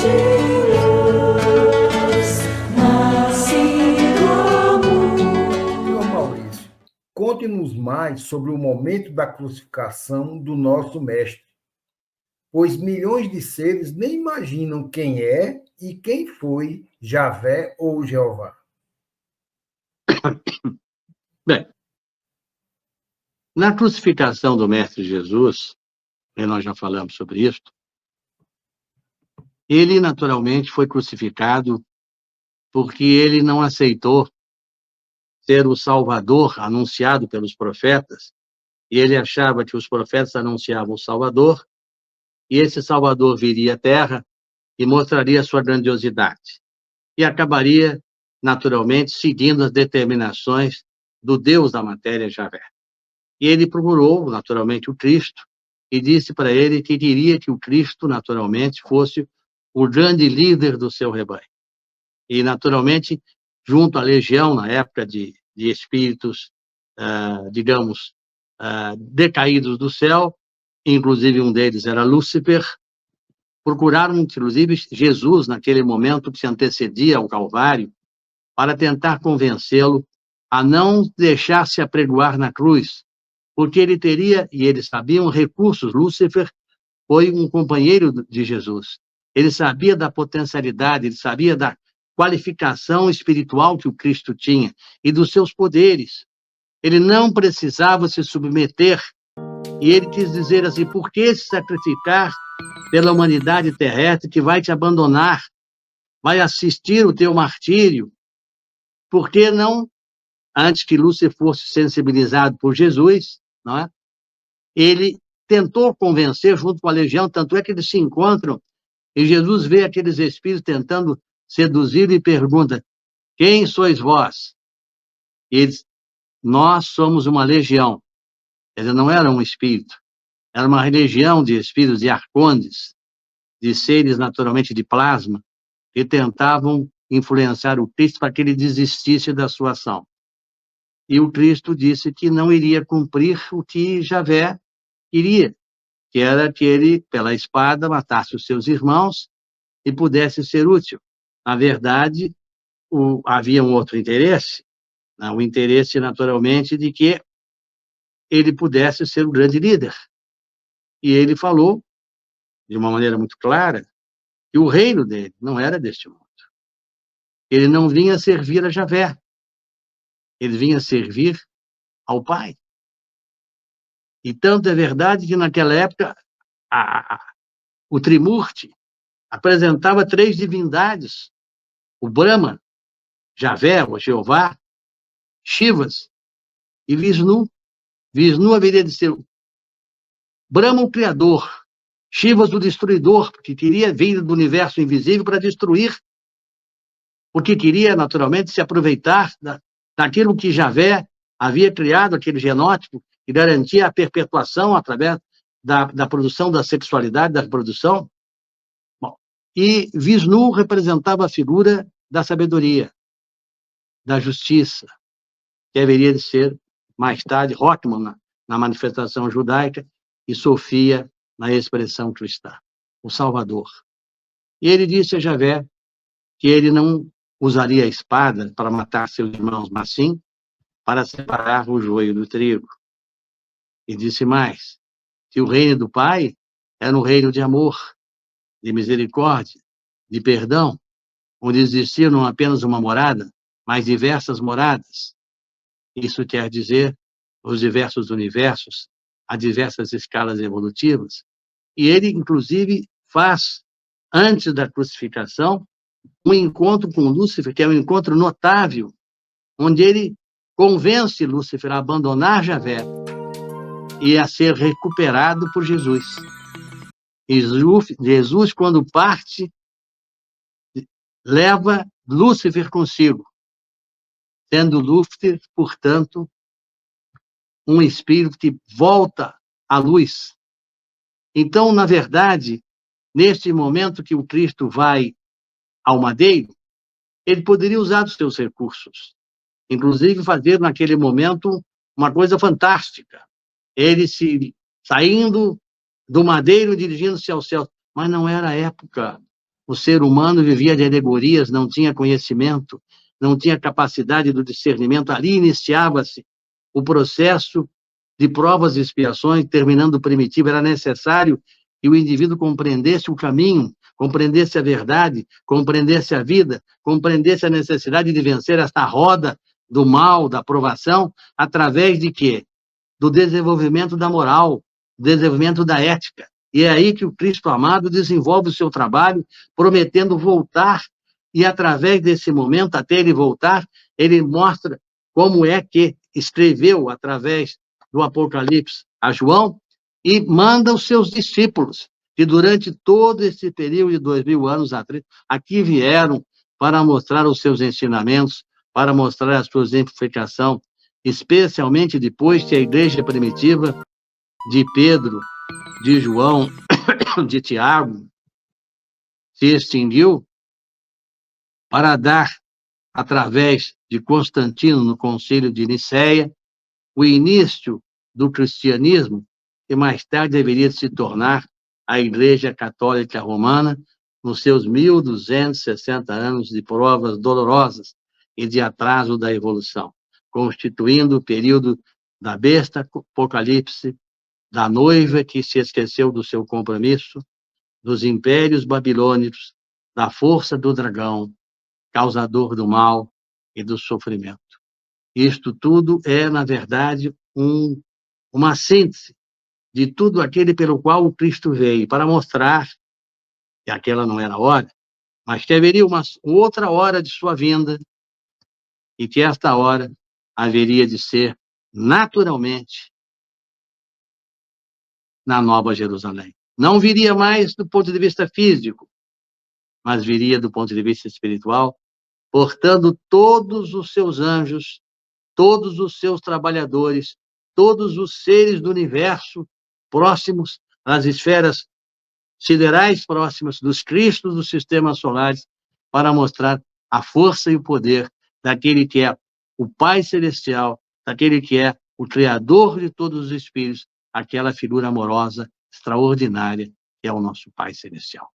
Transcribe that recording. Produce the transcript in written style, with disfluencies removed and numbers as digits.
Senhor Maurício, conte-nos mais sobre o momento da crucificação do nosso Mestre, pois milhões de seres nem imaginam quem é e quem foi Javé ou Jeová. Bem, na crucificação do Mestre Jesus, e nós já falamos sobre isso, ele naturalmente foi crucificado porque ele não aceitou ser o Salvador anunciado pelos profetas, e ele achava que os profetas anunciavam o Salvador, e esse Salvador viria à Terra e mostraria sua grandiosidade, e acabaria, naturalmente, seguindo as determinações do Deus da matéria, Javé. E ele procurou, naturalmente, o Cristo, e disse para ele que queria que o Cristo, naturalmente, fosse o grande líder do seu rebanho. E, naturalmente, junto à legião, na época de espíritos, digamos, decaídos do céu, inclusive um deles era Lúcifer, procuraram, inclusive, Jesus, naquele momento que se antecedia ao Calvário, para tentar convencê-lo a não deixar-se apregoar na cruz, porque ele teria, e eles sabiam, recursos. Lúcifer foi um companheiro de Jesus. Ele sabia da potencialidade, ele sabia da qualificação espiritual que o Cristo tinha e dos seus poderes. Ele não precisava se submeter. E ele quis dizer assim: por que se sacrificar pela humanidade terrestre que vai te abandonar, vai assistir o teu martírio? Por que não, antes que Lúcifer fosse sensibilizado por Jesus, não é? Ele tentou convencer junto com a legião, tanto é que eles se encontram e Jesus vê aqueles espíritos tentando seduzir e pergunta: quem sois vós? E eles: nós somos uma legião. Ele não era um espírito, era uma legião de espíritos, de arcondes, de seres naturalmente de plasma, que tentavam influenciar o Cristo para que ele desistisse da sua ação. E o Cristo disse que não iria cumprir o que Javé queria, que era que ele, pela espada, matasse os seus irmãos e pudesse ser útil. Na verdade, havia um outro interesse, né? O interesse, naturalmente, de que ele pudesse ser o grande líder. E ele falou, de uma maneira muito clara, que o reino dele não era deste mundo. Ele não vinha servir a Javé, ele vinha servir ao Pai. E tanto é verdade que, naquela época, o Trimurti apresentava 3 divindades: o Brahma, Javé, ou Jeová, Shivas e Vishnu. Vishnu haveria de ser Brahma, o Criador, Shivas, o Destruidor, porque queria vir do universo invisível para destruir, porque queria, naturalmente, se aproveitar daquilo que Javé havia criado, aquele genótipo, que garantia a perpetuação através da produção da sexualidade, da reprodução. Bom, e Vishnu representava a figura da sabedoria, da justiça, que haveria de ser, mais tarde, Rockman, na manifestação judaica, e Sofia, na expressão cristã, o Salvador. E ele disse a Javé que ele não usaria a espada para matar seus irmãos, mas sim para separar o joio do trigo. E disse mais, que o reino do Pai era um reino de amor, de misericórdia, de perdão, onde existia não apenas uma morada, mas diversas moradas. Isso quer dizer os diversos universos, a diversas escalas evolutivas. E ele, inclusive, faz, antes da crucificação, um encontro com Lúcifer, que é um encontro notável, onde ele convence Lúcifer a abandonar Javé e a ser recuperado por Jesus. E Jesus, quando parte, leva Lúcifer consigo, sendo Lúcifer, portanto, um espírito que volta à luz. Então, na verdade, neste momento que o Cristo vai ao madeiro, ele poderia usar os seus recursos, inclusive fazer naquele momento uma coisa fantástica, ele saindo do madeiro, dirigindo-se ao céu, mas não era a época. O ser humano vivia de alegorias, não tinha conhecimento, não tinha capacidade do discernimento. Ali iniciava-se o processo de provas e expiações, terminando o primitivo. Era necessário que o indivíduo compreendesse o caminho, compreendesse a verdade, compreendesse a vida, compreendesse a necessidade de vencer esta roda do mal, da provação, através de quê? Do desenvolvimento da moral, desenvolvimento da ética. E é aí que o Cristo amado desenvolve o seu trabalho, prometendo voltar, e através desse momento, até ele voltar, ele mostra como é que escreveu, através do Apocalipse, a João, e manda os seus discípulos, que durante todo esse período de 2000 anos aqui vieram para mostrar os seus ensinamentos, para mostrar a sua exemplificação, especialmente depois que a igreja primitiva de Pedro, de João, de Tiago, se extinguiu, para dar, através de Constantino, no Concílio de Nicéia, o início do cristianismo, que mais tarde deveria se tornar a Igreja Católica Romana, nos seus 1260 anos de provas dolorosas e de atraso da evolução, constituindo o período da besta, Apocalipse, da noiva que se esqueceu do seu compromisso, dos impérios babilônicos, da força do dragão, causador do mal e do sofrimento. Isto tudo é, na verdade, uma síntese de tudo aquele pelo qual o Cristo veio, para mostrar que aquela não era a hora, mas que haveria uma outra hora de sua vinda, e que esta hora haveria de ser, naturalmente, na Nova Jerusalém. Não viria mais do ponto de vista físico, mas viria do ponto de vista espiritual, portando todos os seus anjos, todos os seus trabalhadores, todos os seres do universo próximos às esferas siderais próximas dos cristos dos sistemas solares, para mostrar a força e o poder daquele que é o Pai Celestial, daquele que é o Criador de todos os espíritos, aquela figura amorosa, extraordinária, que é o nosso Pai Celestial.